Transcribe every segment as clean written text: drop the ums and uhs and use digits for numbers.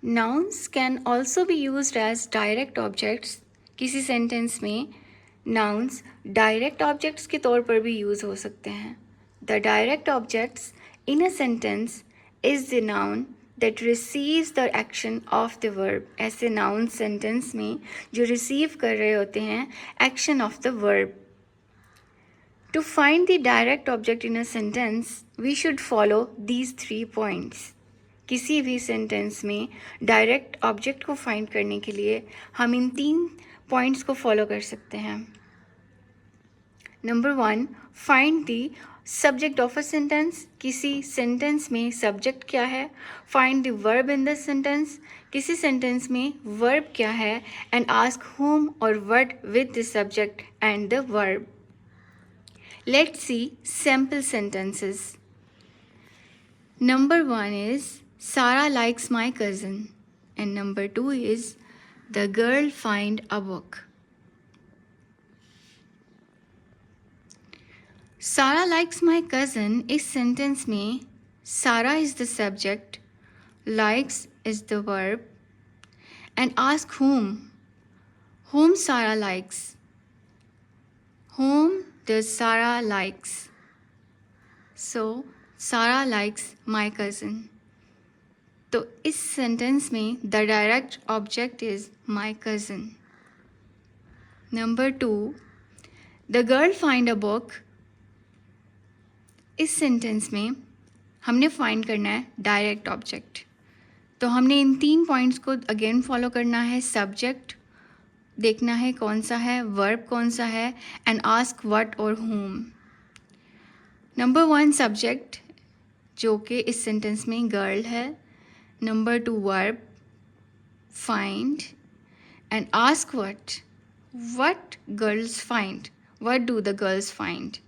Nouns can also be used as direct objects. किसी sentence में nouns direct objects के तौर पर भी यूज़ हो सकते हैं. The direct objects in a sentence is the noun that receives the action of the verb. ऐसे noun sentence में जो receive कर रहे होते हैं action of the verb. To find the direct object in a sentence, we should follow these 3 points. किसी भी sentence में डायरेक्ट ऑब्जेक्ट को फाइंड करने के लिए हम इन 3 पॉइंट्स को फॉलो कर सकते हैं. Number 1, find the subject of a sentence. किसी सेंटेंस में सब्जेक्ट क्या है. Find the verb in the sentence. किसी सेंटेंस में वर्ब क्या है. एंड आस्क whom और what with the subject and the verb. Let's see sample sentences. Number 1 is Sarah likes my cousin, and number 2 is the girl find a book. Sarah likes my cousin इस sentence में Sarah is the subject, likes is the verb, and ask whom Sarah likes. Whom does Sarah likes? So Sarah likes my cousin. तो इस sentence में the direct object is my cousin. Number 2, the girl find a book. इस sentence में हमने find करना है direct object. तो हमने इन 3 पॉइंट्स को अगेन फॉलो करना है. सब्जेक्ट देखना है कौन सा है, वर्ब कौन सा है, एंड आस्क व्हाट और whom. नंबर 1 सब्जेक्ट जो कि इस सेंटेंस में गर्ल है. Number 2 verb find, and ask what girls find. What do the girls find?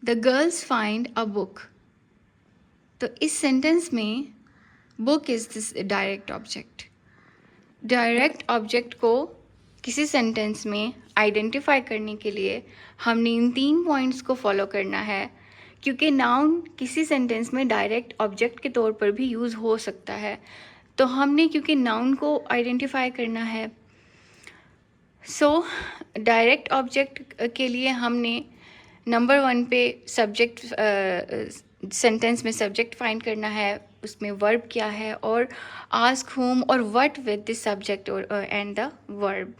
The girls find a book. तो इस सेंटेंस में book is this direct object. Direct object को किसी सेंटेंस में आइडेंटिफाई करने के लिए हमने इन 3 पॉइंट्स को फॉलो करना है. क्योंकि नाउन किसी सेंटेंस में डायरेक्ट ऑब्जेक्ट के तौर पर भी यूज़ हो सकता है. तो हमने क्योंकि नाउन को आइडेंटिफाई करना है, सो डायरेक्ट ऑब्जेक्ट के लिए हमने नंबर 1 पे सब्जेक्ट सेंटेंस में सब्जेक्ट फाइंड करना है, उसमें वर्ब क्या है, और आस्क whom और व्हाट विद द सब्जेक्ट और एंड द वर्ब.